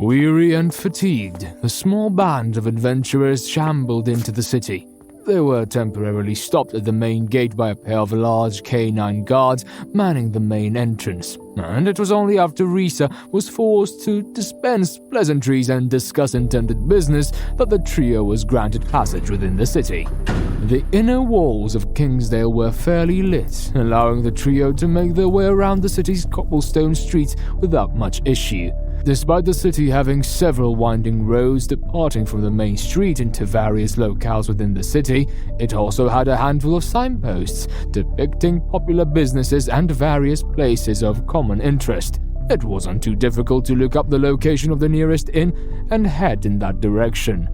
Weary and fatigued, the small band of adventurers shambled into the city. They were temporarily stopped at the main gate by a pair of large canine guards manning the main entrance, and it was only after Risa was forced to dispense pleasantries and discuss intended business that the trio was granted passage within the city. The inner walls of Kingsdale were fairly lit, allowing the trio to make their way around the city's cobblestone streets without much issue. Despite the city having several winding roads departing from the main street into various locales within the city, it also had a handful of signposts depicting popular businesses and various places of common interest. It wasn't too difficult to look up the location of the nearest inn and head in that direction.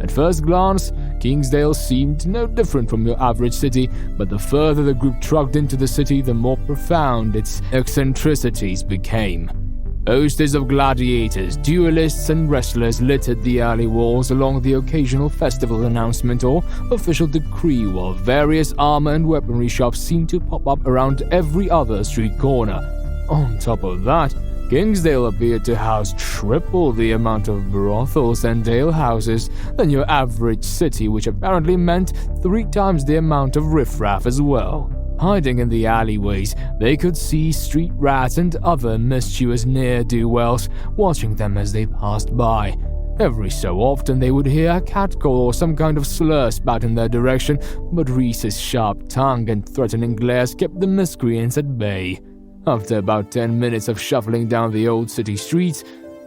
At first glance, Kingsdale seemed no different from your average city, but the further the group trucked into the city, the more profound its eccentricities became. Posters of gladiators, duelists, and wrestlers littered the alley walls along the occasional festival announcement or official decree, while various armor and weaponry shops seemed to pop up around every other street corner. On top of that, Kingsdale appeared to house triple the amount of brothels and alehouses than your average city, which apparently meant 3 times the amount of riffraff as well. Hiding in the alleyways, they could see street rats and other mischievous ne'er-do-wells watching them as they passed by. Every so often they would hear a catcall or some kind of slur spat in their direction, but Risa's sharp tongue and threatening glares kept the miscreants at bay. After about 10 minutes of shuffling down the old city streets,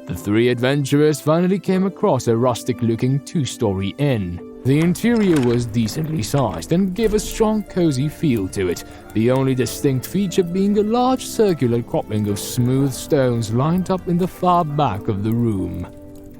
the 3 adventurers finally came across a rustic-looking 2-story inn. The interior was decently sized and gave a strong, cozy feel to it, the only distinct feature being a large circular cropping of smooth stones lined up in the far back of the room.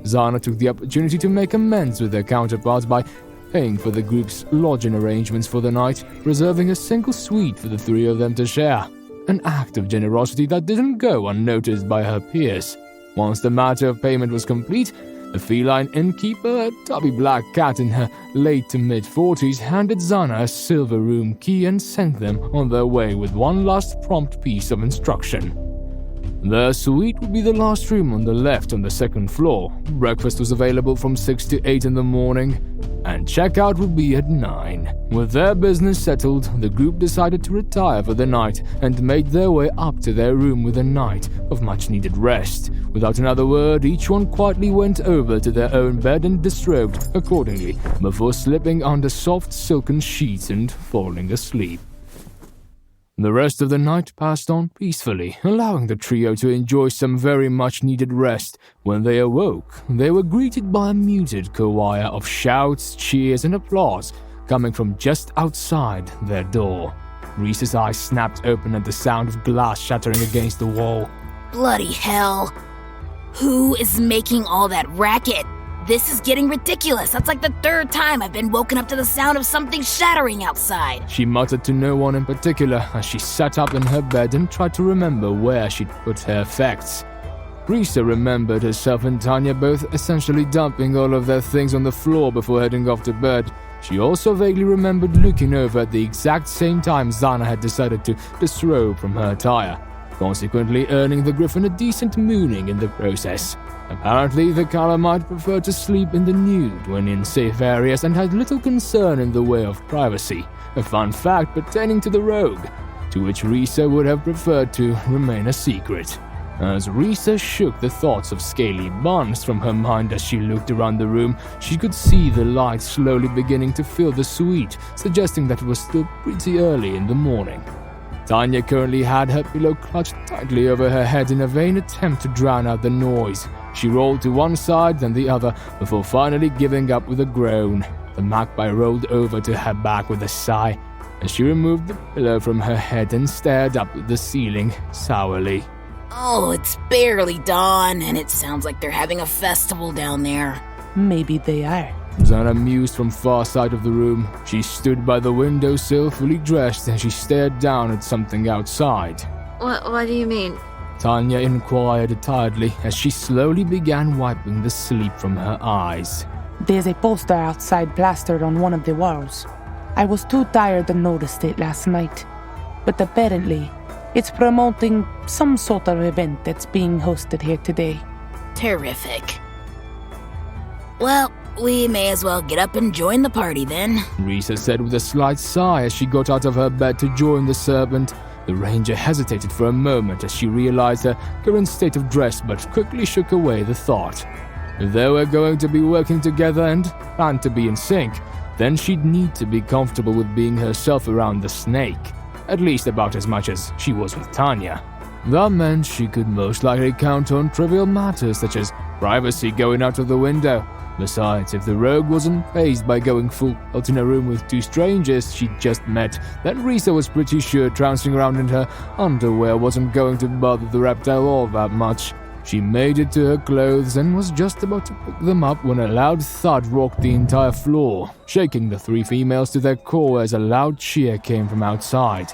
Xana took the opportunity to make amends with their counterparts by paying for the group's lodging arrangements for the night, reserving a single suite for the 3 of them to share, an act of generosity that didn't go unnoticed by her peers. Once the matter of payment was complete, the feline innkeeper, a tubby black cat in her late to mid-40s, handed Xana a silver room key and sent them on their way with one last prompt piece of instruction. Their suite would be the last room on the left on the 2nd floor. Breakfast was available from 6 to 8 in the morning, and checkout would be at 9. With their business settled, the group decided to retire for the night and made their way up to their room with a night of much-needed rest. Without another word, each one quietly went over to their own bed and disrobed accordingly before slipping under soft silken sheets and falling asleep. The rest of the night passed on peacefully, allowing the trio to enjoy some very much-needed rest. When they awoke, they were greeted by a muted choir of shouts, cheers, and applause coming from just outside their door. Risa's eyes snapped open at the sound of glass shattering against the wall. Bloody hell. Who is making all that racket? This is getting ridiculous. That's like the 3rd time I've been woken up to the sound of something shattering outside. She muttered to no one in particular as she sat up in her bed and tried to remember where she'd put her effects. Risa remembered herself and Tanya both essentially dumping all of their things on the floor before heading off to bed. She also vaguely remembered looking over at the exact same time Xana had decided to disrobe from her attire, consequently earning the Griffin a decent mooning in the process. Apparently, the Calamite preferred to sleep in the nude when in safe areas and had little concern in the way of privacy, a fun fact pertaining to the rogue, to which Risa would have preferred to remain a secret. As Risa shook the thoughts of scaly buns from her mind as she looked around the room, she could see the light slowly beginning to fill the suite, suggesting that it was still pretty early in the morning. Tanya currently had her pillow clutched tightly over her head in a vain attempt to drown out the noise. She rolled to one side, then the other, before finally giving up with a groan. The magpie rolled over to her back with a sigh, as she removed the pillow from her head and stared up at the ceiling, sourly. Oh, it's barely dawn, and it sounds like they're having a festival down there. Maybe they are. Xana mused from far side of the room. She stood by the windowsill fully dressed and she stared down at something outside. What do you mean? Tanya inquired tiredly as she slowly began wiping the sleep from her eyes. There's a poster outside plastered on one of the walls. I was too tired to notice it last night, but apparently it's promoting some sort of event that's being hosted here today. Terrific. Well, we may as well get up and join the party then. Risa said with a slight sigh as she got out of her bed to join the serpent. The ranger hesitated for a moment as she realized her current state of dress, but quickly shook away the thought. If they were going to be working together and planned to be in sync, then she'd need to be comfortable with being herself around the snake, at least about as much as she was with Tanya. That meant she could most likely count on trivial matters such as privacy going out of the window. Besides, if the rogue wasn't fazed by going full out in a room with two strangers she'd just met, then Risa was pretty sure trouncing around in her underwear wasn't going to bother the reptile all that much. She made it to her clothes and was just about to pick them up when a loud thud rocked the entire floor, shaking the three females to their core as a loud cheer came from outside.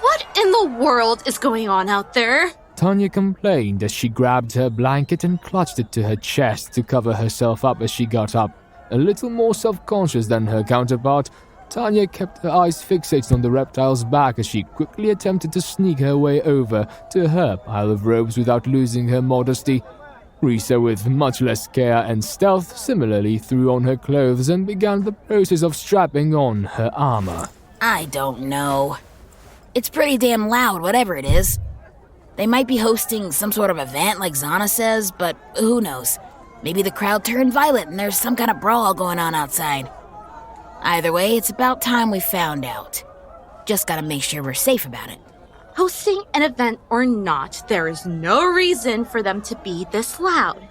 What in the world is going on out there? Tanya complained as she grabbed her blanket and clutched it to her chest to cover herself up as she got up. A little more self-conscious than her counterpart, Tanya kept her eyes fixated on the reptile's back as she quickly attempted to sneak her way over to her pile of robes without losing her modesty. Risa, with much less care and stealth, similarly threw on her clothes and began the process of strapping on her armor. I don't know. It's pretty damn loud, whatever it is. They might be hosting some sort of event like Xana says, but who knows? Maybe the crowd turned violent and there's some kind of brawl going on outside. Either way, it's about time we found out. Just gotta make sure we're safe about it. Hosting an event or not, there is no reason for them to be this loud.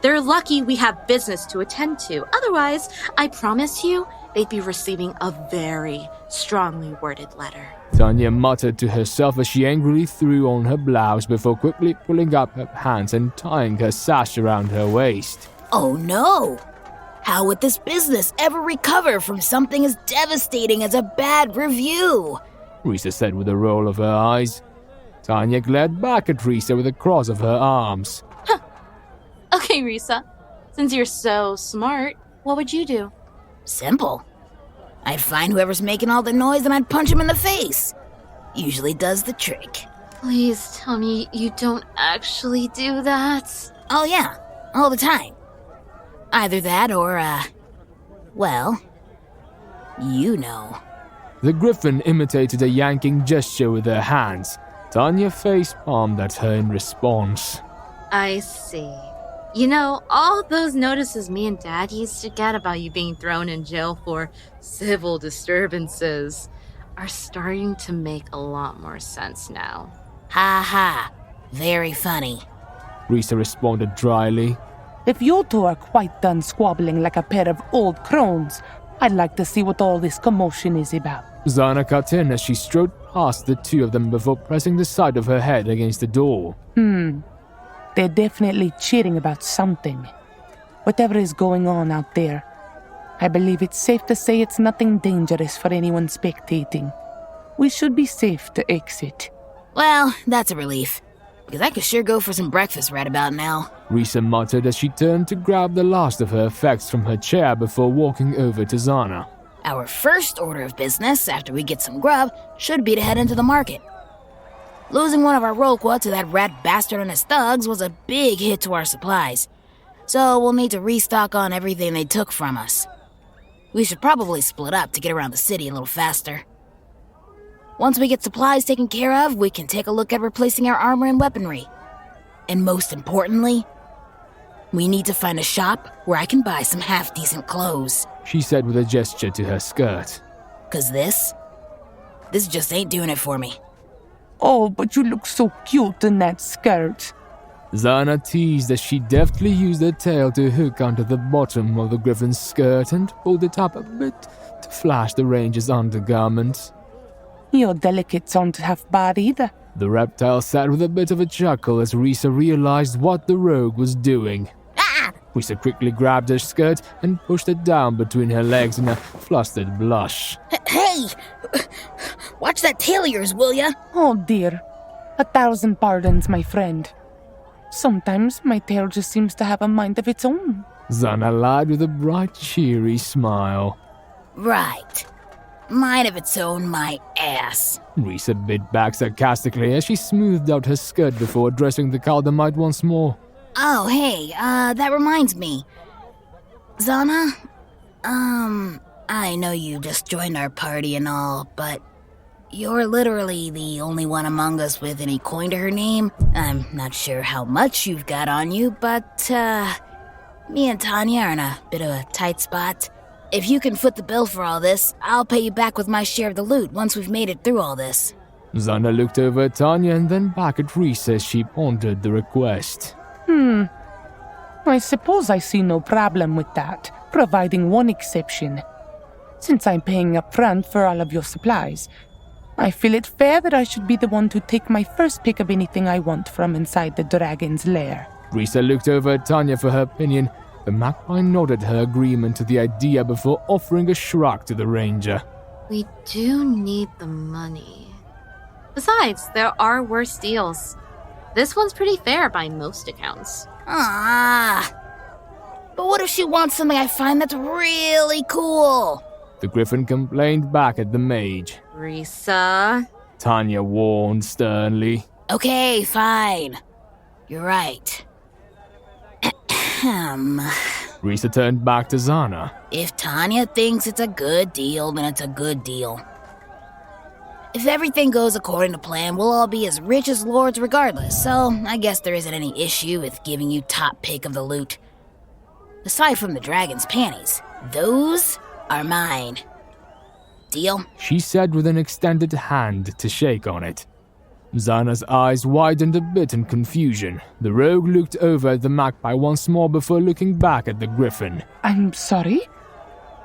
They're lucky we have business to attend to. Otherwise, I promise you, they'd be receiving a very strongly worded letter. Tanya muttered to herself as she angrily threw on her blouse before quickly pulling up her pants and tying her sash around her waist. Oh no! How would this business ever recover from something as devastating as a bad review? Risa said with a roll of her eyes. Tanya glared back at Risa with a cross of her arms. Huh. Okay, Risa. Since you're so smart, what would you do? Simple. I'd find whoever's making all the noise and I'd punch him in the face. Usually does the trick. Please tell me you don't actually do that. Oh yeah, all the time. Either that or, well, you know. The griffin imitated a yanking gesture with her hands. Tanya face-palmed at her in response. I see. You know, all those notices me and Dad used to get about you being thrown in jail for civil disturbances are starting to make a lot more sense now. Ha ha. Very funny. Risa responded dryly. If you two are quite done squabbling like a pair of old crones, I'd like to see what all this commotion is about. Xana cut in as she strode past the two of them before pressing the side of her head against the door. They're definitely cheering about something. Whatever is going on out there, I believe it's safe to say it's nothing dangerous for anyone spectating. We should be safe to exit. Well, that's a relief, because I could sure go for some breakfast right about now. Risa muttered as she turned to grab the last of her effects from her chair before walking over to Xana. Our first order of business, after we get some grub, should be to head into the market. Losing one of our Roquas to that rat bastard and his thugs was a big hit to our supplies, so we'll need to restock on everything they took from us. We should probably split up to get around the city a little faster. Once we get supplies taken care of, we can take a look at replacing our armor and weaponry. And most importantly, we need to find a shop where I can buy some half-decent clothes. She said with a gesture to her skirt. 'Cause this just ain't doing it for me. Oh, but you look so cute in that skirt. Xana teased as she deftly used her tail to hook onto the bottom of the griffin's skirt and pulled it up a bit to flash the ranger's undergarments. Your delicates aren't half bad either. The reptile sat with a bit of a chuckle as Risa realized what the rogue was doing. Ah! Risa quickly grabbed her skirt and pushed it down between her legs in a flustered blush. Hey! Watch that tail of yours, will ya? Oh dear. 1,000 pardons, my friend. Sometimes my tail just seems to have a mind of its own. Xana lied with a bright, cheery smile. Right. Mind of its own, my ass. Risa bit back sarcastically as she smoothed out her skirt before addressing the Caldermite once more. Oh, hey, that reminds me. Xana, I know you just joined our party and all, but you're literally the only one among us with any coin to her name. I'm not sure how much you've got on you, but, me and Tanya are in a bit of a tight spot. If you can foot the bill for all this, I'll pay you back with my share of the loot once we've made it through all this. Xana looked over at Tanya and then back at Risa as she pondered the request. I suppose I see no problem with that, providing one exception. Since I'm paying up front for all of your supplies, I feel it fair that I should be the one to take my first pick of anything I want from inside the dragon's lair. Risa looked over at Tanya for her opinion. The magpie nodded her agreement to the idea before offering a shrug to the ranger. We do need the money. Besides, there are worse deals. This one's pretty fair by most accounts. But what if she wants something I find that's really cool? The griffin complained back at the mage. Risa. Tanya warned sternly. Okay, fine. You're right. Risa turned back to Xana. If Tanya thinks it's a good deal, then it's a good deal. If everything goes according to plan, we'll all be as rich as lords regardless, so I guess there isn't any issue with giving you top pick of the loot. Aside from the dragon's panties, those are mine. Deal? She said with an extended hand to shake on it. Xana's eyes widened a bit in confusion. The rogue looked over at the magpie once more before looking back at the griffin. I'm sorry?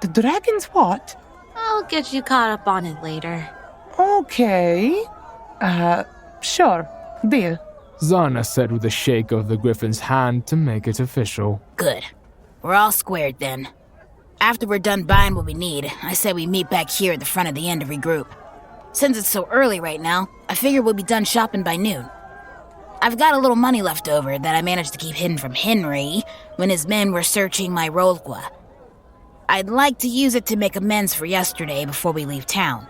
The dragon's what? I'll get you caught up on it later. Okay. Sure. Deal. Xana said with a shake of the griffin's hand to make it official. Good. We're all squared then. After we're done buying what we need, I say we meet back here at the front of the inn to regroup. Since it's so early right now, I figure we'll be done shopping by noon. I've got a little money left over that I managed to keep hidden from Henry when his men were searching my rolqua. I'd like to use it to make amends for yesterday before we leave town.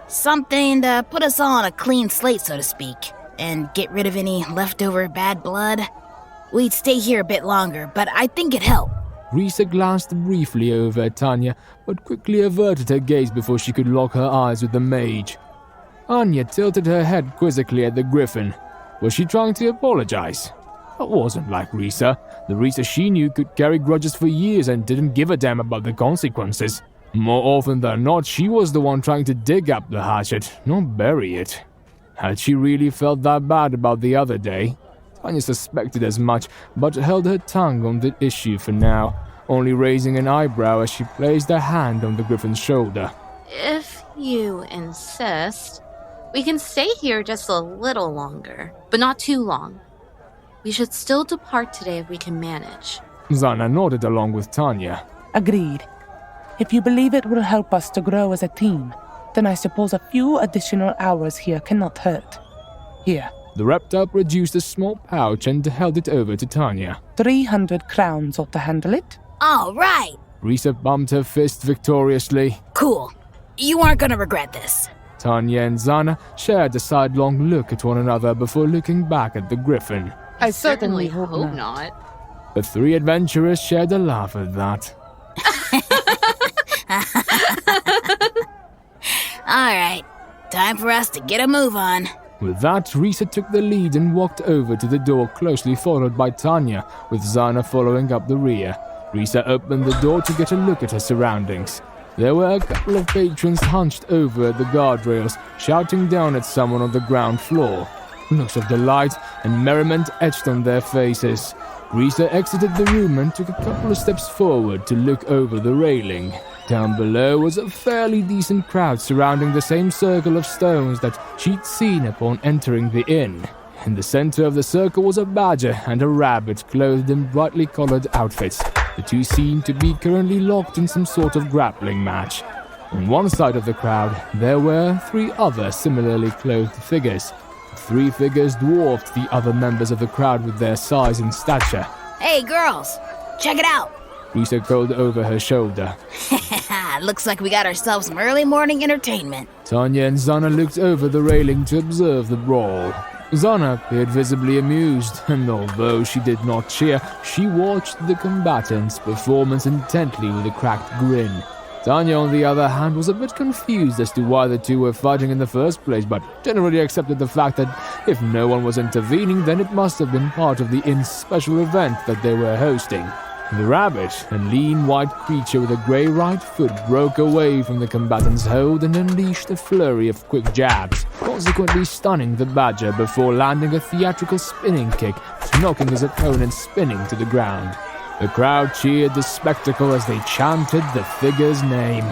Something to put us all on a clean slate, so to speak, and get rid of any leftover bad blood. We'd stay here a bit longer, but I think it'd help. Risa glanced briefly over at Tanya, but quickly averted her gaze before she could lock her eyes with the mage. Anya tilted her head quizzically at the griffin. Was she trying to apologize? That wasn't like Risa. The Risa she knew could carry grudges for years and didn't give a damn about the consequences. More often than not, she was the one trying to dig up the hatchet, not bury it. Had she really felt that bad about the other day? Tanya suspected as much, but held her tongue on the issue for now, only raising an eyebrow as she placed her hand on the griffin's shoulder. If you insist, we can stay here just a little longer, but not too long. We should still depart today if we can manage. Xana nodded along with Tanya. Agreed. If you believe it will help us to grow as a team, then I suppose a few additional hours here cannot hurt. Here. The reptile produced a small pouch and held it over to Tanya. 300 crowns ought to handle it. All right. Risa bumped her fist victoriously. Cool. You aren't gonna regret this. Tanya and Xana shared a sidelong look at one another before looking back at the griffin. I certainly hope not. The three adventurers shared a laugh at that. All right. Time for us to get a move on. With that, Risa took the lead and walked over to the door, closely followed by Tanya, with Xana following up the rear. Risa opened the door to get a look at her surroundings. There were a couple of patrons hunched over at the guardrails, shouting down at someone on the ground floor. Looks of delight and merriment etched on their faces. Risa exited the room and took a couple of steps forward to look over the railing. Down below was a fairly decent crowd surrounding the same circle of stones that she'd seen upon entering the inn. In the center of the circle was a badger and a rabbit clothed in brightly colored outfits. The two seemed to be currently locked in some sort of grappling match. On one side of the crowd, there were three other similarly clothed figures. The three figures dwarfed the other members of the crowd with their size and stature. Hey, girls, check it out. Risa called over her shoulder. Looks like we got ourselves some early morning entertainment. Tanya and Xana looked over the railing to observe the brawl. Xana appeared visibly amused, and although she did not cheer, she watched the combatants' performance intently with a cracked grin. Tanya, on the other hand, was a bit confused as to why the two were fighting in the first place, but generally accepted the fact that if no one was intervening, then it must have been part of the special event that they were hosting. The rabbit, a lean white creature with a grey right foot, broke away from the combatant's hold and unleashed a flurry of quick jabs, consequently stunning the badger before landing a theatrical spinning kick, knocking his opponent spinning to the ground. The crowd cheered the spectacle as they chanted the figure's name.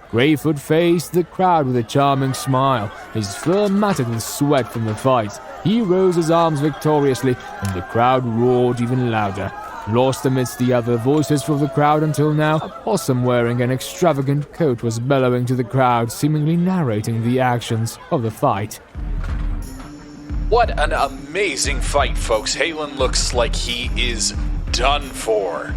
Greyfoot faced the crowd with a charming smile, his fur matted with sweat from the fight. He rose his arms victoriously, and the crowd roared even louder. Lost amidst the other voices from the crowd until now, a possum wearing an extravagant coat was bellowing to the crowd, seemingly narrating the actions of the fight. What an amazing fight, folks. Halen looks like he is done for.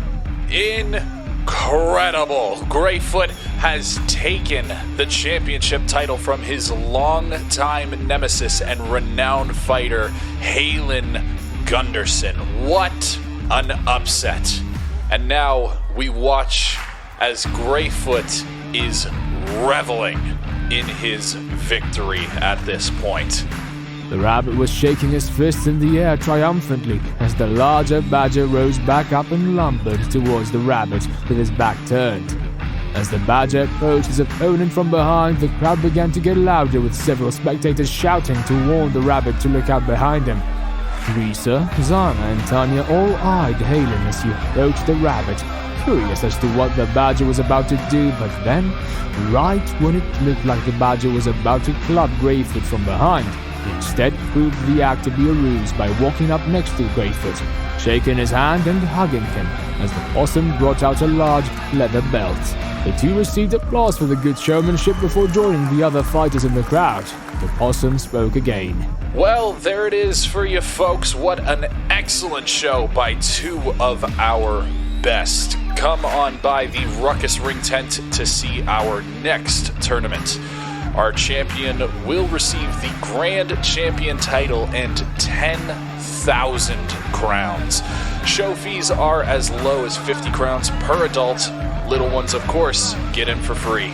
Incredible. Greyfoot has taken the championship title from his longtime nemesis and renowned fighter, Halen Gunderson. What an upset. And now we watch as Greyfoot is reveling in his victory at this point. The rabbit was shaking his fists in the air triumphantly as the larger badger rose back up and lumbered towards the rabbit with his back turned. As the badger approached his opponent from behind, the crowd began to get louder, with several spectators shouting to warn the rabbit to look out behind him. Risa, Xana, and Tanya all eyed Halen as he approached the rabbit, curious as to what the badger was about to do, but then, right when it looked like the badger was about to club Greyfoot from behind, he instead proved the act to be a ruse by walking up next to Greyfoot, shaking his hand and hugging him as the possum brought out a large leather belt. The two received applause for the good showmanship before joining the other fighters in the crowd. The possum spoke again. Well, there it is for you folks. What an excellent show by two of our best. Come on by the Ruckus Ring tent to see our next tournament. Our champion will receive the Grand Champion title and 10,000 crowns. Show fees are as low as 50 crowns per adult. Little ones, of course, get in for free.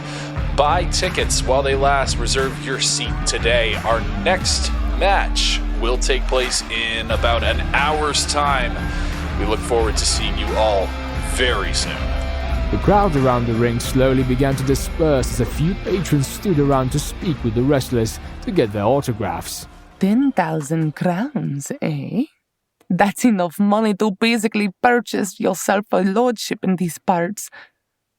Buy tickets while they last. Reserve your seat today. Our next match will take place in about an hour's time. We look forward to seeing you all very soon. The crowd around the ring slowly began to disperse as a few patrons stood around to speak with the wrestlers to get their autographs. 10,000 crowns, eh? That's enough money to basically purchase yourself a lordship in these parts.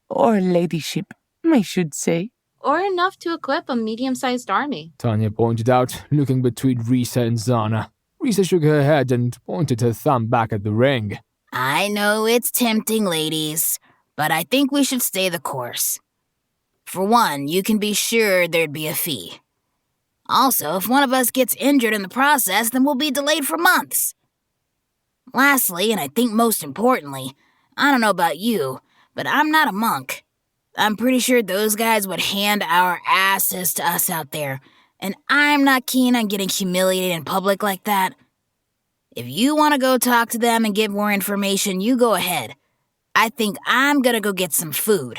Or ladyship, I should say. Or enough to equip a medium-sized army. Tanya pointed out, looking between Risa and Xana. Risa shook her head and pointed her thumb back at the ring. I know it's tempting, ladies, but I think we should stay the course. For one, you can be sure there'd be a fee. Also, if one of us gets injured in the process, then we'll be delayed for months. Lastly, and I think most importantly, I don't know about you, but I'm not a monk. I'm pretty sure those guys would hand our asses to us out there, and I'm not keen on getting humiliated in public like that. If you want to go talk to them and get more information, you go ahead. I think I'm gonna go get some food.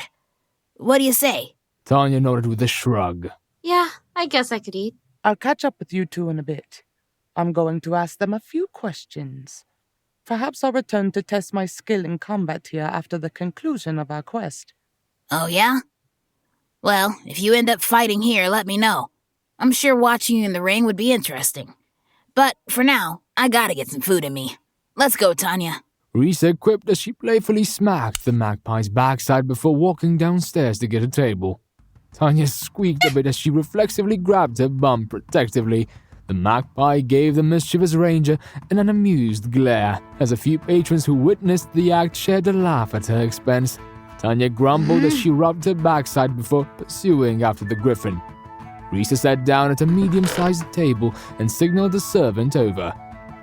What do you say? Tanya nodded with a shrug. Yeah, I guess I could eat. I'll catch up with you two in a bit. I'm going to ask them a few questions. Perhaps I'll return to test my skill in combat here after the conclusion of our quest. Oh, yeah? Well, if you end up fighting here, let me know. I'm sure watching you in the ring would be interesting. But for now, I gotta get some food in me. Let's go, Tanya. Risa quipped as she playfully smacked the magpie's backside before walking downstairs to get a table. Tanya squeaked a bit as she reflexively grabbed her bum protectively. The magpie gave the mischievous ranger an amused glare as a few patrons who witnessed the act shared a laugh at her expense. Tanya grumbled as she rubbed her backside before pursuing after the griffin. Risa sat down at a medium-sized table and signaled the servant over.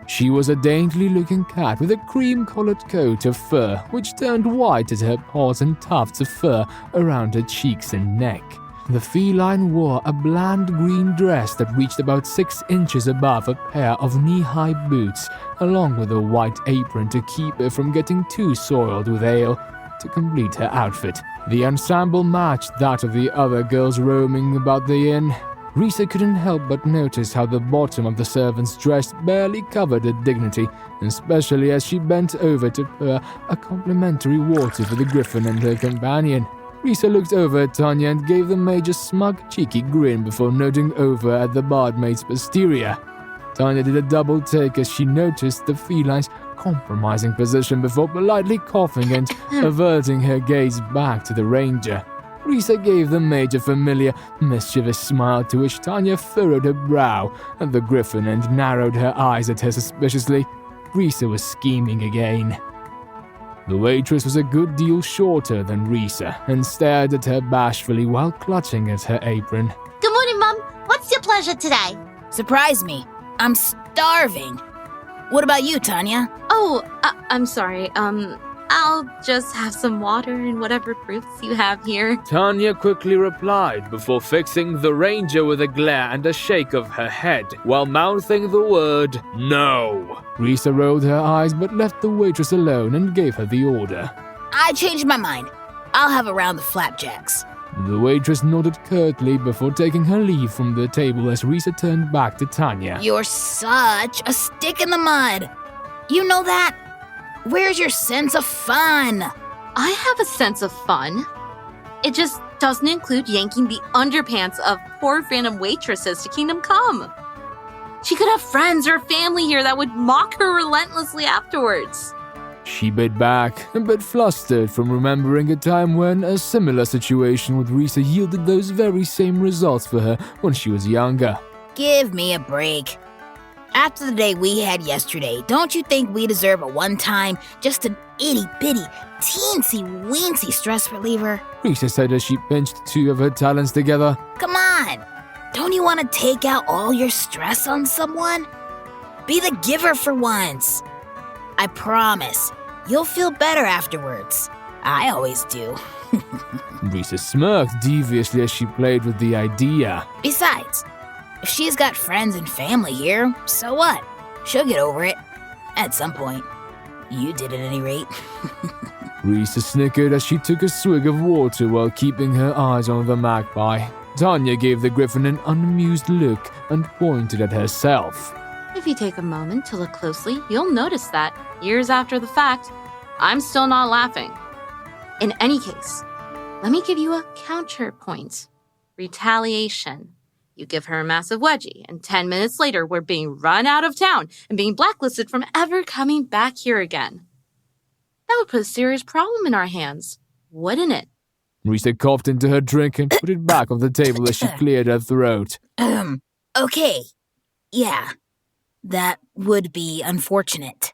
She was a daintily-looking cat with a cream-colored coat of fur, which turned white at her paws and tufts of fur around her cheeks and neck. The feline wore a bland green dress that reached about 6 inches above a pair of knee-high boots, along with a white apron to keep her from getting too soiled with ale. To complete her outfit, the ensemble matched that of the other girls roaming about the inn. Risa couldn't help but notice how the bottom of the servant's dress barely covered her dignity, especially as she bent over to pour a complimentary water for the griffin and her companion. Risa looked over at Tanya and gave the mage a smug, cheeky grin before noting over at the barmaid's posterior. Tanya did a double take as she noticed the feline's compromising position before politely coughing and averting her gaze back to the ranger. Risa gave the mage a familiar, mischievous smile to which Tanya furrowed her brow at the griffin and narrowed her eyes at her suspiciously. Risa was scheming again. The waitress was a good deal shorter than Risa and stared at her bashfully while clutching at her apron. Good morning, Mum. What's your pleasure today? Surprise me. I'm starving. What about you, Tanya? Oh, I'm sorry. I'll just have some water and whatever fruits you have here. Tanya quickly replied before fixing the ranger with a glare and a shake of her head while mouthing the word no. Risa rolled her eyes but left the waitress alone and gave her the order. I changed my mind. I'll have a round of flapjacks. The waitress nodded curtly before taking her leave from the table as Risa turned back to Tanya. You're such a stick in the mud. You know that? Where's your sense of fun? I have a sense of fun. It just doesn't include yanking the underpants of poor random waitresses to Kingdom Come. She could have friends or family here that would mock her relentlessly afterwards. She bit back, a bit flustered from remembering a time when a similar situation with Risa yielded those very same results for her when she was younger. Give me a break. After the day we had yesterday, don't you think we deserve a one-time, just an itty-bitty, teensy-weensy stress reliever? Risa said as she pinched 2 of her talons together. Come on! Don't you want to take out all your stress on someone? Be the giver for once. I promise, you'll feel better afterwards. I always do. Risa smirked deviously as she played with the idea. Besides, if she's got friends and family here, so what? She'll get over it. At some point. You did at any rate. Risa snickered as she took a swig of water while keeping her eyes on the magpie. Tanya gave the griffin an unamused look and pointed at herself. If you take a moment to look closely, you'll notice that, years after the fact, I'm still not laughing. In any case, let me give you a counterpoint. Retaliation. You give her a massive wedgie, and 10 minutes later, we're being run out of town and being blacklisted from ever coming back here again. That would put a serious problem in our hands, wouldn't it? Risa coughed into her drink and put it back on the table as she cleared her throat. Okay. Yeah. That would be unfortunate.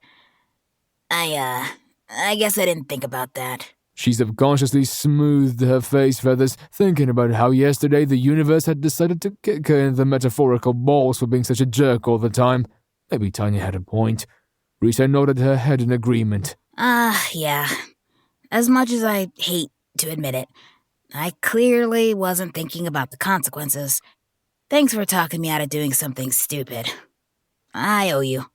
I guess I didn't think about that. She subconsciously smoothed her face feathers, thinking about how yesterday the universe had decided to kick her in the metaphorical balls for being such a jerk all the time. Maybe Tanya had a point. Risa nodded her head in agreement. Yeah. As much as I hate to admit it, I clearly wasn't thinking about the consequences. Thanks for talking me out of doing something stupid. I owe you.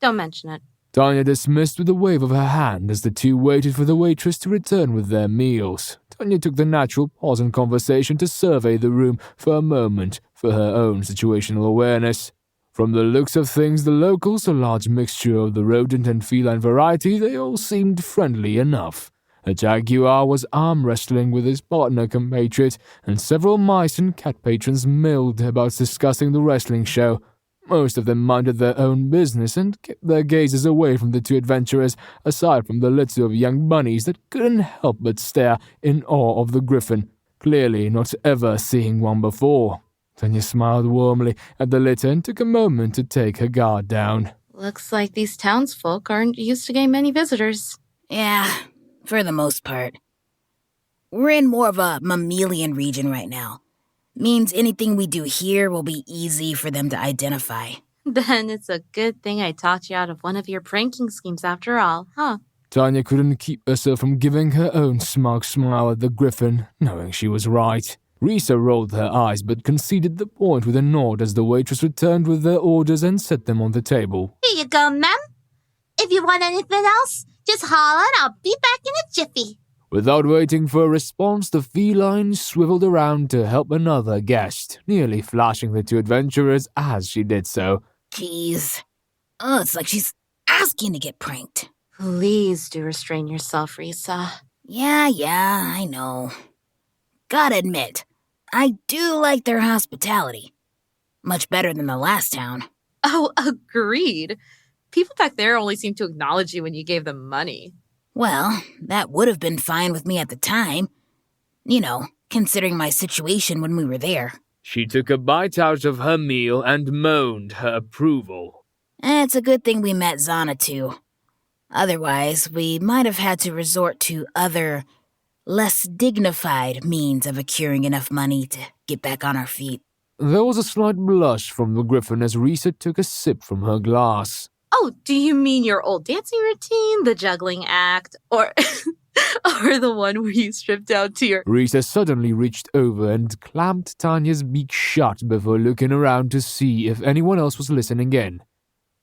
Don't mention it. Tanya dismissed with a wave of her hand as the 2 waited for the waitress to return with their meals. Tanya took the natural pause in conversation to survey the room for a moment for her own situational awareness. From the looks of things, the locals, a large mixture of the rodent and feline variety, they all seemed friendly enough. A jaguar was arm wrestling with his partner compatriot, and several mice and cat patrons milled about discussing the wrestling show. Most of them minded their own business and kept their gazes away from the 2 adventurers, aside from the litter of young bunnies that couldn't help but stare in awe of the griffin, clearly not ever seeing one before. Tanya smiled warmly at the litter and took a moment to take her guard down. Looks like these townsfolk aren't used to getting many visitors. Yeah, for the most part. We're in more of a mammalian region right now. Means anything we do here will be easy for them to identify. Then it's a good thing I talked you out of one of your pranking schemes after all, huh? Tanya couldn't keep herself from giving her own smug smile at the griffin, knowing she was right. Risa rolled her eyes but conceded the point with a nod as the waitress returned with their orders and set them on the table. Here you go, ma'am. If you want anything else, just holler and I'll be back in a jiffy. Without waiting for a response, the feline swiveled around to help another guest, nearly flashing the two adventurers as she did so. Jeez. Oh, it's like she's asking to get pranked. Please do restrain yourself, Risa. Yeah, I know. Gotta admit, I do like their hospitality. Much better than the last town. Oh, agreed. People back there only seem to acknowledge you when you gave them money. Well, that would have been fine with me at the time. You know, considering my situation when we were there. She took a bite out of her meal and moaned her approval. It's a good thing we met Xana too. Otherwise, we might have had to resort to other, less dignified means of acquiring enough money to get back on our feet. There was a slight blush from the griffin as Risa took a sip from her glass. Oh, do you mean your old dancing routine, the juggling act, or the one where you stripped down to your... Risa suddenly reached over and clamped Tanya's beak shut before looking around to see if anyone else was listening in.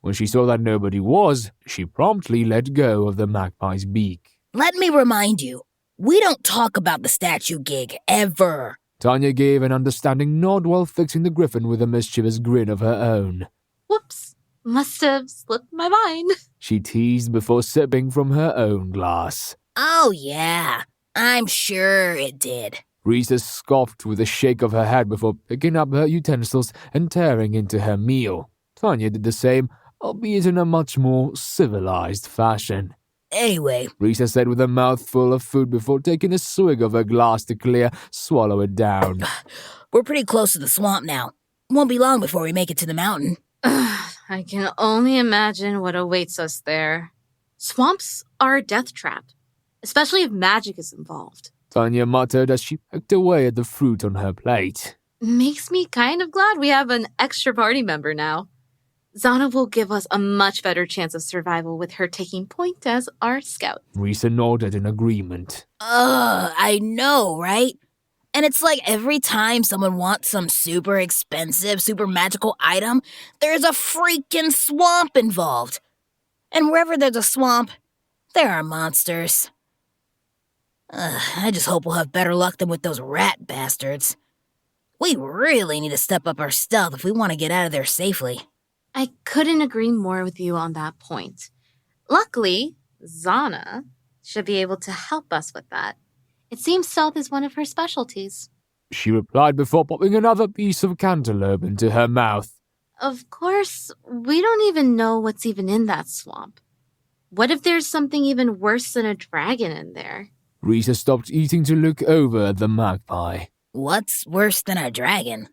When she saw that nobody was, she promptly let go of the magpie's beak. Let me remind you, we don't talk about the statue gig, ever. Tanya gave an understanding nod while fixing the griffin with a mischievous grin of her own. Whoops, must have slipped my mind. She teased before sipping from her own glass. Oh yeah, I'm sure it did. Risa scoffed with a shake of her head before picking up her utensils and tearing into her meal. Tanya did the same, albeit in a much more civilized fashion. Anyway, Risa said with a mouthful of food before taking a swig of her glass to swallow it down. We're pretty close to the swamp now. Won't be long before we make it to the mountain. I can only imagine what awaits us there. Swamps are a death trap, especially if magic is involved. Tanya muttered as she picked away at the fruit on her plate. Makes me kind of glad we have an extra party member now. Xana will give us a much better chance of survival with her taking point as our scout. Risa nodded in agreement. I know, right? And it's like every time someone wants some super expensive, super magical item, there's a freaking swamp involved. And wherever there's a swamp, there are monsters. I just hope we'll have better luck than with those rat bastards. We really need to step up our stealth if we want to get out of there safely. I couldn't agree more with you on that point. Luckily, Xana should be able to help us with that. It seems stealth is one of her specialties. She replied before popping another piece of cantaloupe into her mouth. Of course, we don't even know what's even in that swamp. What if there's something even worse than a dragon in there? Risa stopped eating to look over at the magpie. What's worse than a dragon?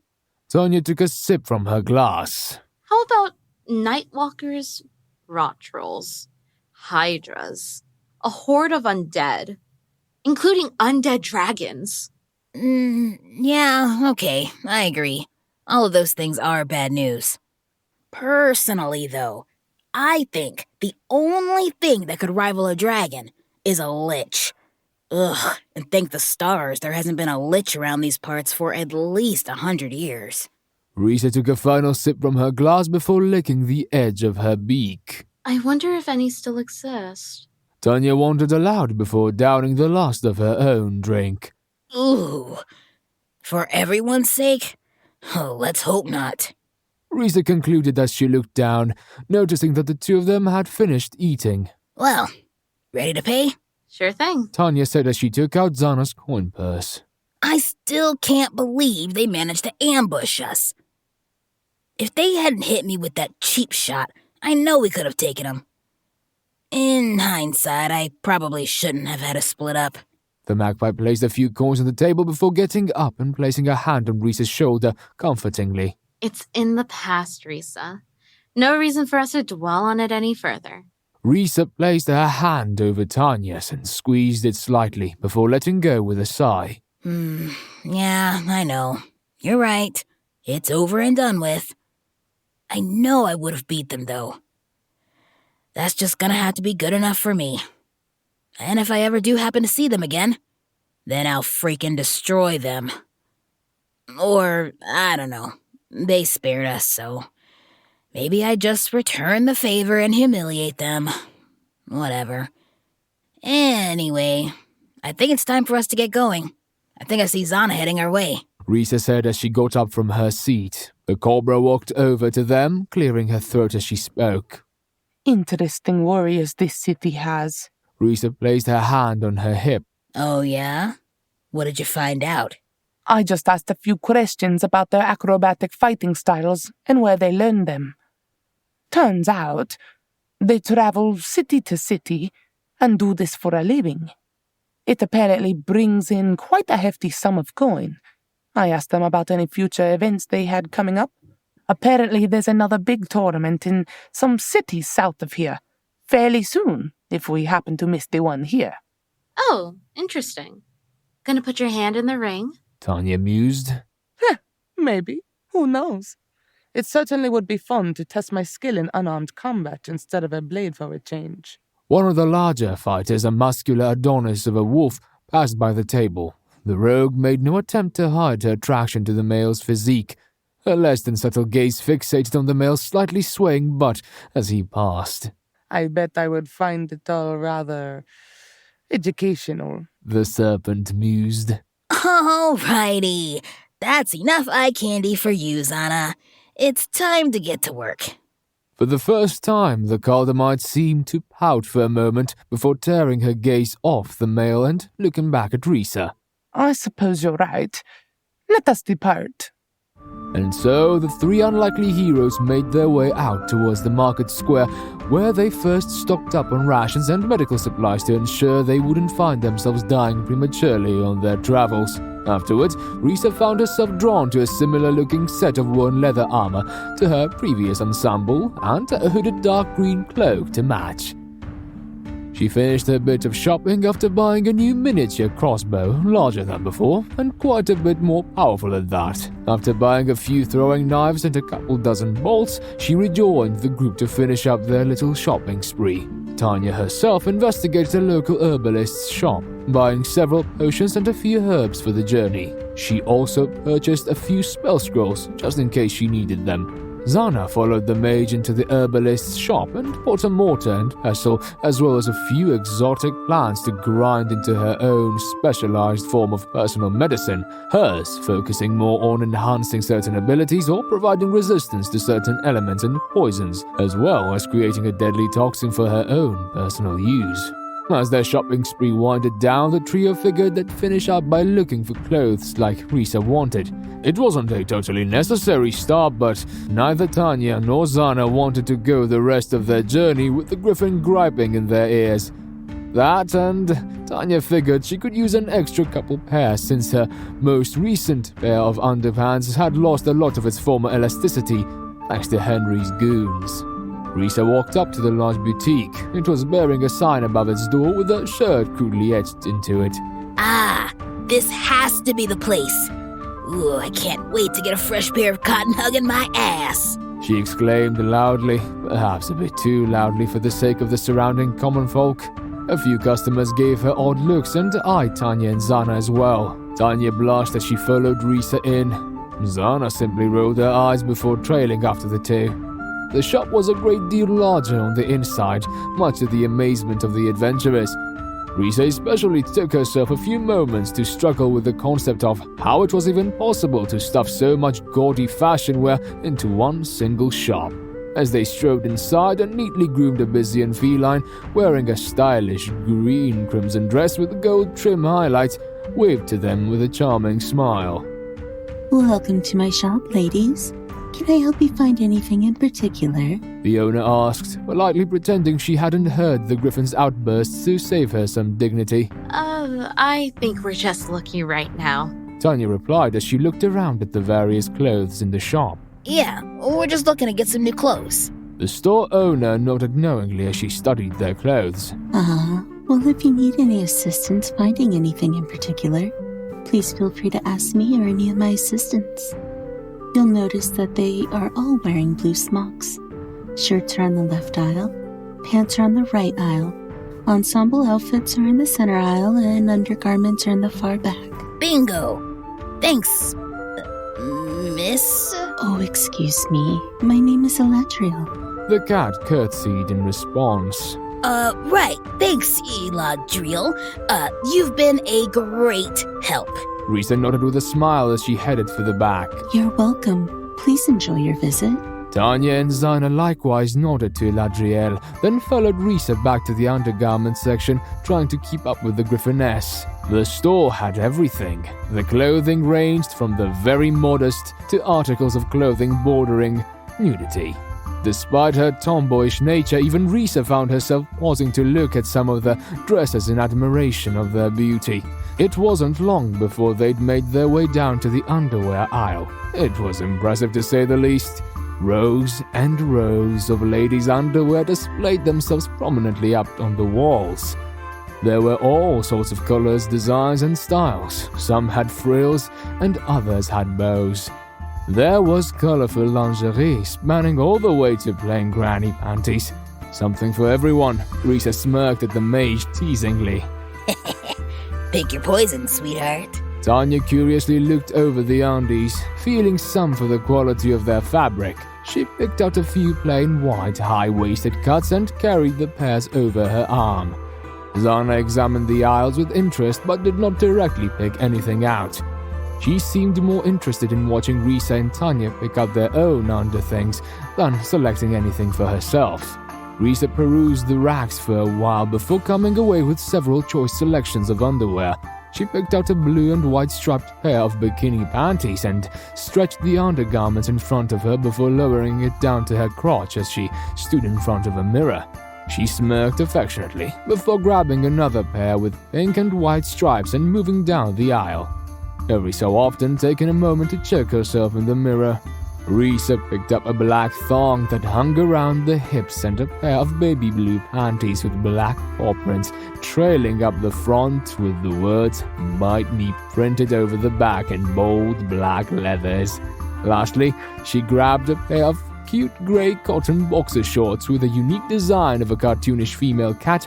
Tanya took a sip from her glass. How about nightwalkers, rot trolls, hydras, a horde of undead, including undead dragons? Yeah, okay, I agree. All of those things are bad news. Personally, though, I think the only thing that could rival a dragon is a lich. Ugh, and thank the stars there hasn't been a lich around these parts for at least 100 years. Risa took a final sip from her glass before licking the edge of her beak. I wonder if any still exist. Tanya wondered aloud before downing the last of her own drink. Ooh, for everyone's sake? Oh, let's hope not. Risa concluded as she looked down, noticing that the two of them had finished eating. Well, ready to pay? Sure thing. Tanya said as she took out Xana's coin purse. I still can't believe they managed to ambush us. If they hadn't hit me with that cheap shot, I know we could have taken them. In hindsight, I probably shouldn't have had to split up. The magpie placed a few coins on the table before getting up and placing a hand on Risa's shoulder comfortingly. It's in the past, Risa. No reason for us to dwell on it any further. Risa placed her hand over Tanya's and squeezed it slightly before letting go with a sigh. Yeah, I know. You're right. It's over and done with. I know I would have beat them, though. That's just gonna have to be good enough for me. And if I ever do happen to see them again, then I'll freaking destroy them. Or, I don't know. They spared us, so maybe I just return the favor and humiliate them. Whatever. Anyway, I think it's time for us to get going. I think I see Xana heading our way. Risa said as she got up from her seat. The cobra walked over to them, clearing her throat as she spoke. Interesting warriors this city has. Risa placed her hand on her hip. Oh, yeah? What did you find out? I just asked a few questions about their acrobatic fighting styles and where they learned them. Turns out, they travel city to city and do this for a living. It apparently brings in quite a hefty sum of coin. I asked them about any future events they had coming up. Apparently there's another big tournament in some city south of here, fairly soon, if we happen to miss the one here. Oh, interesting. Gonna put your hand in the ring? Tanya mused. Maybe. Who knows? It certainly would be fun to test my skill in unarmed combat instead of a blade for a change. One of the larger fighters, a muscular Adonis of a wolf, passed by the table. The rogue made no attempt to hide her attraction to the male's physique. Her less than subtle gaze fixated on the male's slightly swaying butt as he passed. I bet I would find it all rather educational. The serpent mused. Alrighty. That's enough eye candy for you, Xana. It's time to get to work. For the first time, the Caldermite seemed to pout for a moment before tearing her gaze off the male and looking back at Risa. I suppose you're right. Let us depart. And so the three unlikely heroes made their way out towards the market square, where they first stocked up on rations and medical supplies to ensure they wouldn't find themselves dying prematurely on their travels. Afterwards, Risa found herself drawn to a similar-looking set of worn leather armor to her previous ensemble and a hooded dark green cloak to match. She finished her bit of shopping after buying a new miniature crossbow, larger than before, and quite a bit more powerful at that. After buying a few throwing knives and a couple dozen bolts, she rejoined the group to finish up their little shopping spree. Tanya herself investigated a local herbalist's shop, buying several potions and a few herbs for the journey. She also purchased a few spell scrolls, just in case she needed them. Xana followed the mage into the herbalist's shop and bought a mortar and pestle, as well as a few exotic plants to grind into her own specialized form of personal medicine, hers focusing more on enhancing certain abilities or providing resistance to certain elements and poisons, as well as creating a deadly toxin for her own personal use. As their shopping spree winded down, the trio figured they'd finish up by looking for clothes like Risa wanted. It wasn't a totally necessary stop, but neither Tanya nor Xana wanted to go the rest of their journey with the griffin griping in their ears. That, and Tanya figured she could use an extra couple pairs since her most recent pair of underpants had lost a lot of its former elasticity thanks to Henry's goons. Risa walked up to the large boutique. It was bearing a sign above its door with a shirt crudely etched into it. Ah, this has to be the place. Ooh, I can't wait to get a fresh pair of cotton hugging my ass. She exclaimed loudly, perhaps a bit too loudly for the sake of the surrounding common folk. A few customers gave her odd looks and eyed Tanya and Xana as well. Tanya blushed as she followed Risa in. Xana simply rolled her eyes before trailing after the two. The shop was a great deal larger on the inside, much to the amazement of the adventurers. Risa especially took herself a few moments to struggle with the concept of how it was even possible to stuff so much gaudy fashion wear into one single shop. As they strode inside, a neatly groomed Abyssian feline, wearing a stylish green crimson dress with gold trim highlights, waved to them with a charming smile. Welcome to my shop, ladies. Can I help you find anything in particular? The owner asked, politely pretending she hadn't heard the griffin's outbursts to save her some dignity. I think we're just looking right now. Tanya replied as she looked around at the various clothes in the shop. Yeah, we're just looking to get some new clothes. The store owner nodded knowingly as she studied their clothes. Well, if you need any assistance finding anything in particular, please feel free to ask me or any of my assistants. You'll notice that they are all wearing blue smocks. Shirts are on the left aisle, pants are on the right aisle, ensemble outfits are in the center aisle, and undergarments are in the far back. Bingo! Thanks. miss? Oh, excuse me. My name is Illadriel. The cat curtsied in response. Right. Thanks, Illadriel. You've been a great help. Risa nodded with a smile as she headed for the back. You're welcome. Please enjoy your visit. Tanya and Xana likewise nodded to Illadriel, then followed Risa back to the undergarments section, trying to keep up with the Griffiness. The store had everything. The clothing ranged from the very modest to articles of clothing bordering nudity. Despite her tomboyish nature, even Risa found herself pausing to look at some of the dresses in admiration of their beauty. It wasn't long before they'd made their way down to the underwear aisle. It was impressive to say the least. Rows and rows of ladies' underwear displayed themselves prominently up on the walls. There were all sorts of colors, designs, and styles. Some had frills, and others had bows. There was colorful lingerie spanning all the way to plain granny panties. Something for everyone. Risa smirked at the mage teasingly. Pick your poison, sweetheart. Tanya curiously looked over the undies, feeling some for the quality of their fabric. She picked out a few plain white high-waisted cuts and carried the pairs over her arm. Xana examined the aisles with interest but did not directly pick anything out. She seemed more interested in watching Risa and Tanya pick out their own underthings than selecting anything for herself. Risa perused the racks for a while before coming away with several choice selections of underwear. She picked out a blue and white striped pair of bikini panties and stretched the undergarments in front of her before lowering it down to her crotch as she stood in front of a mirror. She smirked affectionately before grabbing another pair with pink and white stripes and moving down the aisle. Every so often taking a moment to check herself in the mirror. Risa picked up a black thong that hung around the hips and a pair of baby blue panties with black paw prints trailing up the front with the words "Bite Me" printed over the back in bold black letters. Lastly, she grabbed a pair of cute grey cotton boxer shorts with a unique design of a cartoonish female cat,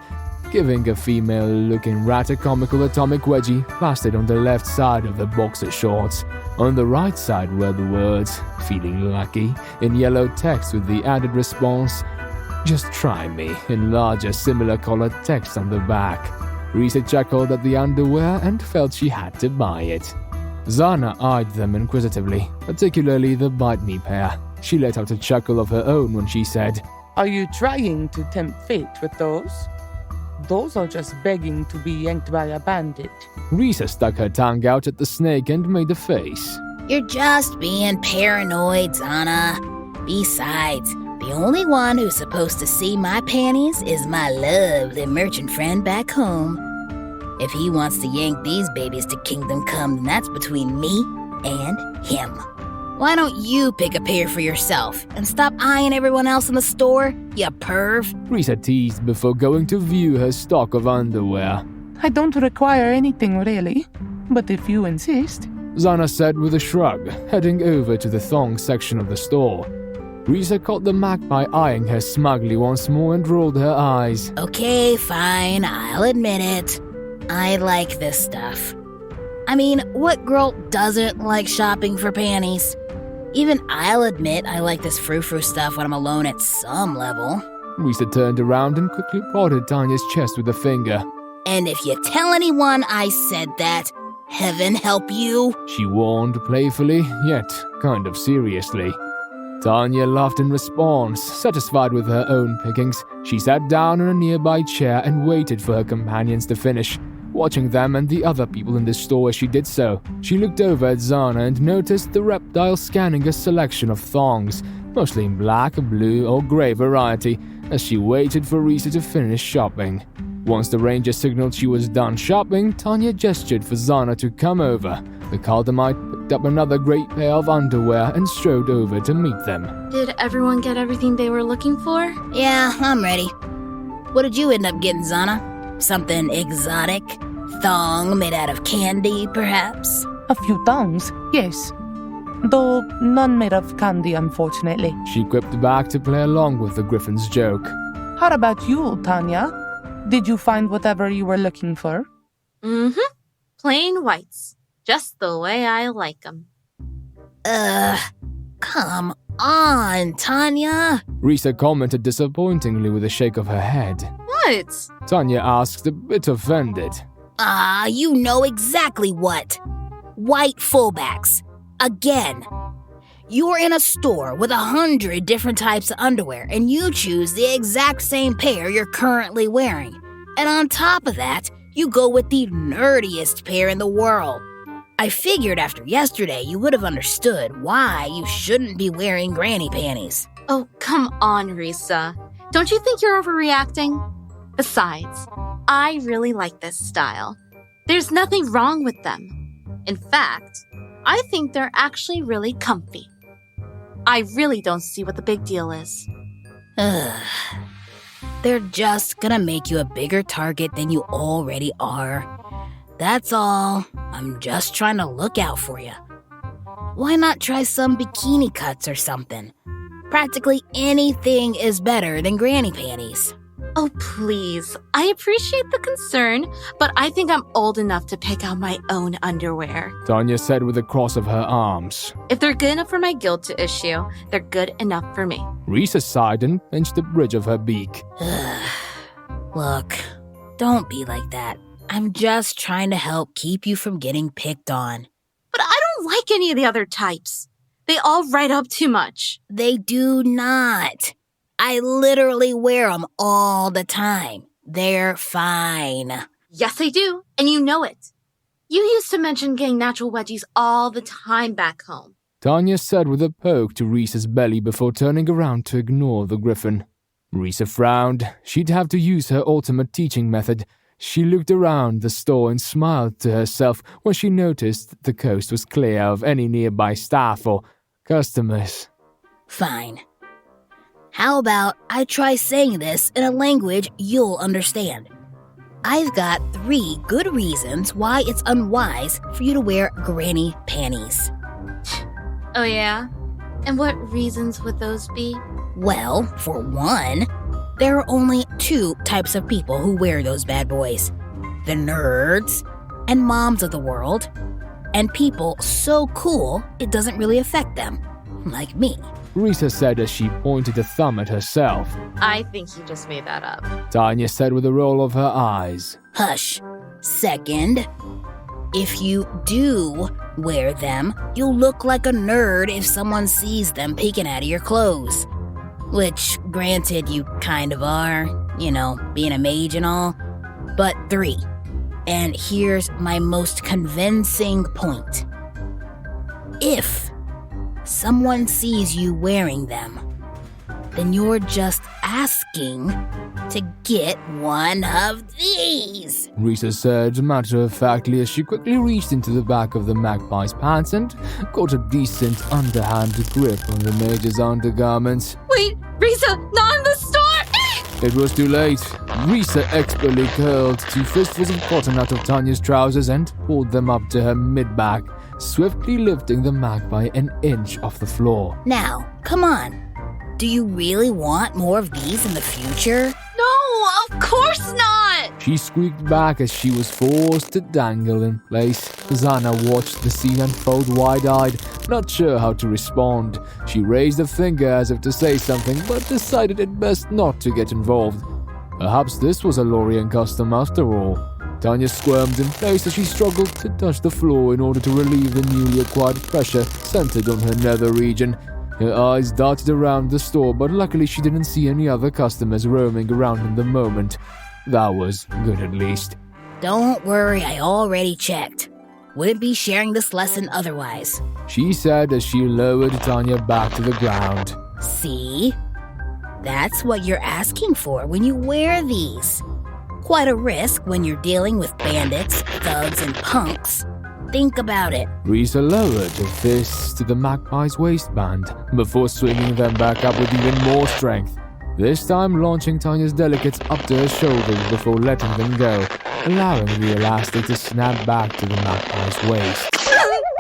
giving a female-looking rat a comical atomic wedgie plastered on the left side of the boxer shorts. On the right side were the words, "Feeling lucky," in yellow text with the added response, "Just try me," in larger similar colored text on the back. Risa chuckled at the underwear and felt she had to buy it. Xana eyed them inquisitively, particularly the Bite Me pair. She let out a chuckle of her own when she said, Are you trying to tempt fate with those? Those are just begging to be yanked by a bandit. Risa stuck her tongue out at the snake and made a face. You're just being paranoid, Xana. Besides, the only one who's supposed to see my panties is my lovely merchant friend back home. If he wants to yank these babies to Kingdom Come, then that's between me and him. Why don't you pick a pair for yourself and stop eyeing everyone else in the store, you perv? Risa teased before going to view her stock of underwear. I don't require anything really, but if you insist. Xana said with a shrug, heading over to the thong section of the store. Risa caught the magpie eyeing her smugly once more and rolled her eyes. Okay, fine, I'll admit it. I like this stuff. I mean, what girl doesn't like shopping for panties? Even I'll admit I like this frou-frou stuff when I'm alone at some level. Risa turned around and quickly prodded Tanya's chest with a finger. And if you tell anyone I said that, heaven help you, she warned playfully, yet kind of seriously. Tanya laughed in response, satisfied with her own pickings. She sat down in a nearby chair and waited for her companions to finish, watching them and the other people in the store as she did so. She looked over at Xana and noticed the reptile scanning a selection of thongs, mostly in black, blue, or grey variety, as she waited for Risa to finish shopping. Once the ranger signaled she was done shopping, Tanya gestured for Xana to come over. The Caldermite picked up another great pair of underwear and strode over to meet them. Did everyone get everything they were looking for? Yeah, I'm ready. What did you end up getting, Xana? Something exotic? Thong made out of candy, perhaps? A few thongs, yes. Though none made of candy, unfortunately. She quipped back to play along with the griffin's joke. How about you, Tanya? Did you find whatever you were looking for? Mm-hmm. Plain whites. Just the way I like them. Come on, Tanya. Risa commented disappointingly with a shake of her head. What? Tanya asked, a bit offended. You know exactly what. White fullbacks. Again. You're in a store with 100 different types of underwear, and you choose the exact same pair you're currently wearing. And on top of that, you go with the nerdiest pair in the world. I figured after yesterday you would have understood why you shouldn't be wearing granny panties. Oh, come on, Risa. Don't you think you're overreacting? Besides, I really like this style. There's nothing wrong with them. In fact, I think they're actually really comfy. I really don't see what the big deal is. They're just gonna make you a bigger target than you already are. That's all. I'm just trying to look out for you. Why not try some bikini cuts or something? Practically anything is better than granny panties. Oh, please. I appreciate the concern, but I think I'm old enough to pick out my own underwear. Tanya said with a cross of her arms. If they're good enough for my guild to issue, they're good enough for me. Risa sighed and pinched the bridge of her beak. Look, don't be like that. I'm just trying to help keep you from getting picked on. But I don't like any of the other types. They all write up too much. They do not. I literally wear them all the time. They're fine. Yes, I do, and you know it. You used to mention getting natural wedgies all the time back home. Tanya said with a poke to Risa's belly before turning around to ignore the griffin. Risa frowned. She'd have to use her ultimate teaching method. She looked around the store and smiled to herself when she noticed the coast was clear of any nearby staff or customers. Fine. How about I try saying this in a language you'll understand? I've got 3 good reasons why it's unwise for you to wear granny panties. Oh yeah? And what reasons would those be? Well, for one, there are only 2 types of people who wear those bad boys. The nerds and moms of the world, and people so cool it doesn't really affect them, like me. Risa said as she pointed a thumb at herself. I think you just made that up. Tanya said with a roll of her eyes. Hush. Second, if you do wear them, you'll look like a nerd if someone sees them peeking out of your clothes. Which, granted, you kind of are, you know, being a mage and all. But 3, and here's my most convincing point. If someone sees you wearing them, then you're just asking to get one of these. Risa said matter-of-factly as she quickly reached into the back of the magpie's pants and got a decent underhand grip on the mage's undergarments. Wait, Risa, not in the store! It was too late. Risa expertly curled 2 fistfuls of cotton out of Tanya's trousers and pulled them up to her mid-back, swiftly lifting the magpie an inch off the floor. Now, come on. Do you really want more of these in the future? No, of course not! She squeaked back as she was forced to dangle in place. Xana watched the scene unfold wide-eyed, not sure how to respond. She raised a finger as if to say something, but decided it best not to get involved. Perhaps this was a Lorien custom after all. Tanya squirmed in place as she struggled to touch the floor in order to relieve the newly acquired pressure centered on her nether region. Her eyes darted around the store, but luckily she didn't see any other customers roaming around in the moment. That was good at least. Don't worry, I already checked. Wouldn't be sharing this lesson otherwise. She said as she lowered Tanya back to the ground. See? That's what you're asking for when you wear these. Quite a risk when you're dealing with bandits, thugs, and punks. Think about it. Risa lowered her fists to the magpie's waistband before swinging them back up with even more strength. This time launching Tanya's delicates up to her shoulders before letting them go, allowing the elastic to snap back to the magpie's waist.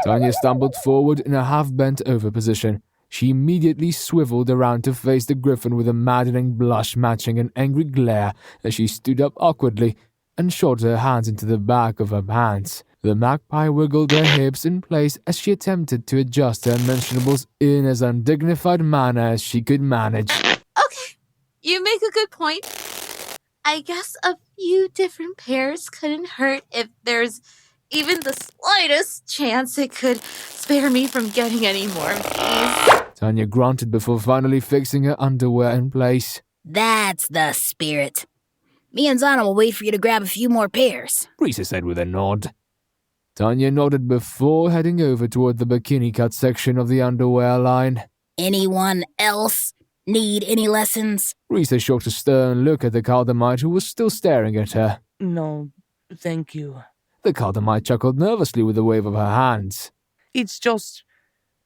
Tanya stumbled forward in a half-bent over position. She immediately swiveled around to face the griffin with a maddening blush matching an angry glare as she stood up awkwardly and shot her hands into the back of her pants. The magpie wiggled her hips in place as she attempted to adjust her unmentionables in as undignified manner as she could manage. Okay, you make a good point. I guess a few different pairs couldn't hurt if there's even the slightest chance it could spare me from getting any more of these. Tanya grunted before finally fixing her underwear in place. That's the spirit. Me and Xana will wait for you to grab a few more pairs, Risa said with a nod. Tanya nodded before heading over toward the bikini cut section of the underwear line. Anyone else need any lessons? Risa shot a stern look at the Caldamite who was still staring at her. No, thank you. The Caldamite chuckled nervously with a wave of her hands. It's just...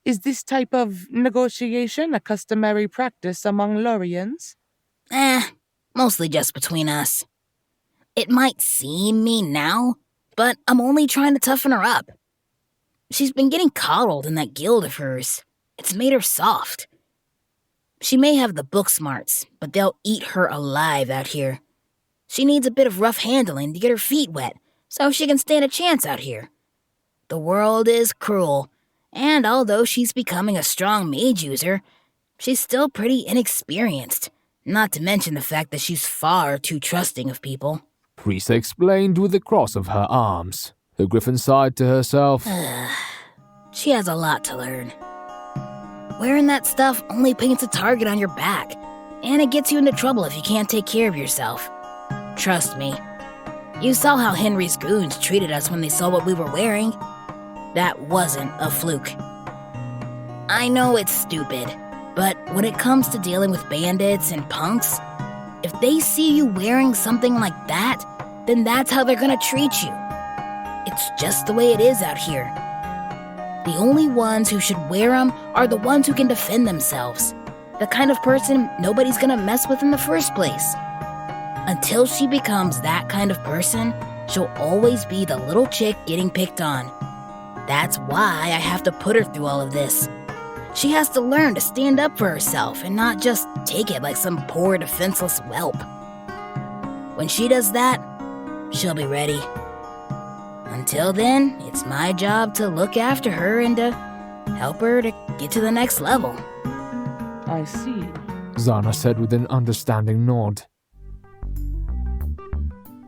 Is this type of negotiation a customary practice among Lorians? Mostly just between us. It might seem mean now, but I'm only trying to toughen her up. She's been getting coddled in that guild of hers. It's made her soft. She may have the book smarts, but they'll eat her alive out here. She needs a bit of rough handling to get her feet wet, so she can stand a chance out here. The world is cruel, and although she's becoming a strong mage user, she's still pretty inexperienced, not to mention the fact that she's far too trusting of people. Risa explained with a cross of her arms. The griffin sighed to herself. She has a lot to learn. Wearing that stuff only paints a target on your back, and it gets you into trouble if you can't take care of yourself. Trust me. You saw how Henry's goons treated us when they saw what we were wearing. That wasn't a fluke. I know it's stupid, but when it comes to dealing with bandits and punks, if they see you wearing something like that, then that's how they're gonna treat you. It's just the way it is out here. The only ones who should wear them are the ones who can defend themselves. The kind of person nobody's gonna mess with in the first place. Until she becomes that kind of person, she'll always be the little chick getting picked on. That's why I have to put her through all of this. She has to learn to stand up for herself and not just take it like some poor defenseless whelp. When she does that, she'll be ready. Until then, it's my job to look after her and to help her to get to the next level. I see, Xana said with an understanding nod.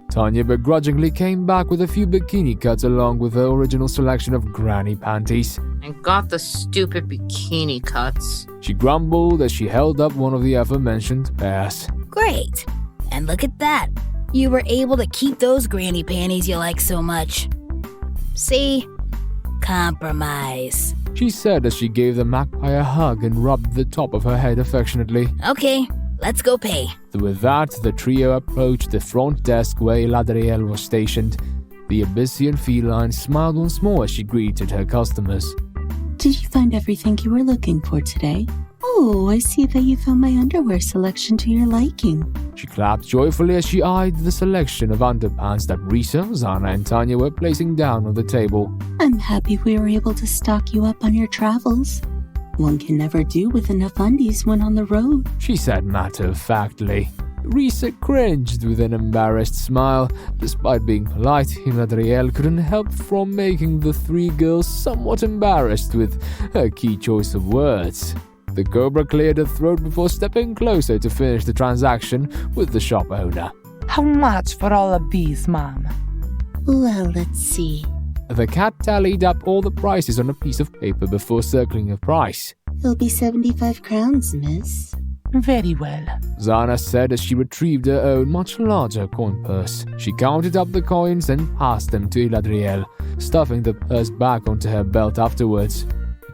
Tanya begrudgingly came back with a few bikini cuts along with her original selection of granny panties. I got the stupid bikini cuts. She grumbled as she held up one of the aforementioned pairs. Great. And look at that. You were able to keep those granny panties you like so much. See? Compromise. She said as she gave the magpie a hug and rubbed the top of her head affectionately. Okay, let's go pay. With that, the trio approached the front desk where Illadriel was stationed. The Abyssian feline smiled once more as she greeted her customers. Did you find everything you were looking for today? Oh, I see that you found my underwear selection to your liking. She clapped joyfully as she eyed the selection of underpants that Risa, Xana, and Tanya were placing down on the table. I'm happy we were able to stock you up on your travels. One can never do with enough undies when on the road, she said matter-of-factly. Risa cringed with an embarrassed smile. Despite being polite, Illadriel couldn't help from making the three girls somewhat embarrassed with her key choice of words. The cobra cleared her throat before stepping closer to finish the transaction with the shop owner. How much for all of these, Mom? Well, let's see. The cat tallied up all the prices on a piece of paper before circling a price. It'll be 75 crowns, miss. Very well. Xana said as she retrieved her own much larger coin purse. She counted up the coins and passed them to Illadriel, stuffing the purse back onto her belt afterwards.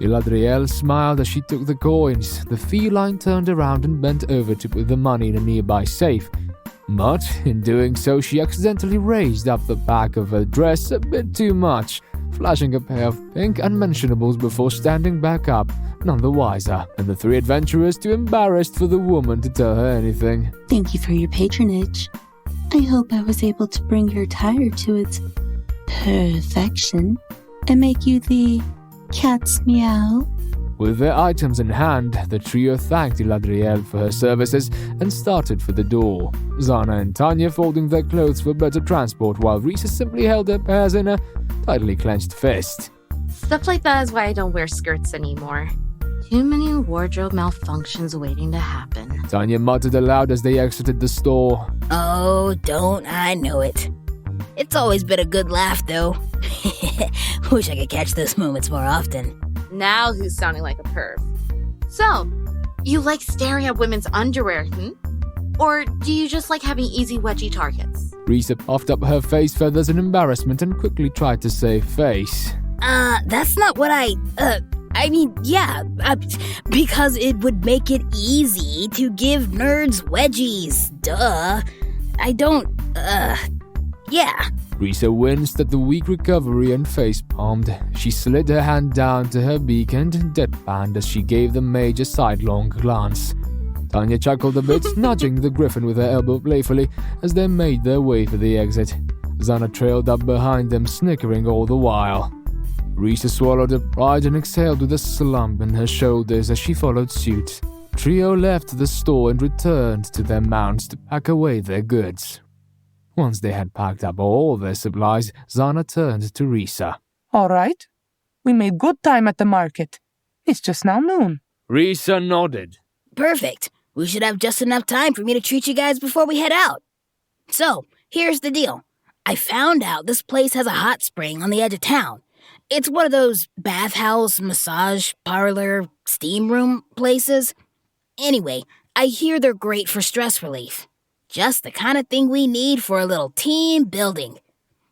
Illadriel smiled as she took the coins. The feline turned around and bent over to put the money in a nearby safe. But in doing so, she accidentally raised up the back of her dress a bit too much, flashing a pair of pink unmentionables before standing back up, none the wiser, and the three adventurers too embarrassed for the woman to tell her anything. Thank you for your patronage. I hope I was able to bring your attire to its perfection and make you the cat's meow. With their items in hand, the trio thanked Illadriel for her services and started for the door. Xana and Tanya folding their clothes for better transport while Risa simply held her pairs in a tightly clenched fist. Stuff like that is why I don't wear skirts anymore. Too many wardrobe malfunctions waiting to happen. Tanya muttered aloud as they exited the store. Oh, don't I know it. It's always been a good laugh, though. Wish I could catch those moments more often. Now who's sounding like a perv? So, you like staring at women's underwear, Or do you just like having easy wedgie targets? Risa puffed up her face feathers in embarrassment and quickly tried to save face. That's not what because it would make it easy to give nerds wedgies. Duh. I don't, yeah. Risa winced at the weak recovery and face-palmed. She slid her hand down to her beak and deadpanned as she gave the mage a sidelong glance. Tanya chuckled a bit, nudging the griffin with her elbow playfully as they made their way for the exit. Xana trailed up behind them, snickering all the while. Risa swallowed her pride and exhaled with a slump in her shoulders as she followed suit. Trio left the store and returned to their mounts to pack away their goods. Once they had packed up all their supplies, Xana turned to Risa. All right. We made good time at the market. It's just now noon. Risa nodded. Perfect. We should have just enough time for me to treat you guys before we head out. So, here's the deal. I found out this place has a hot spring on the edge of town. It's one of those bathhouse, massage, parlor, steam room places. Anyway, I hear they're great for stress relief. Just the kind of thing we need for a little team building.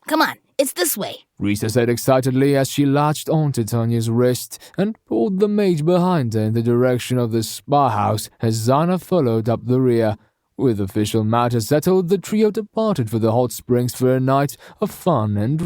Come on, it's this way. Risa said excitedly as she latched onto Tanya's wrist and pulled the mage behind her in the direction of the spa house as Xana followed up the rear. With official matters settled, the trio departed for the hot springs for a night of fun and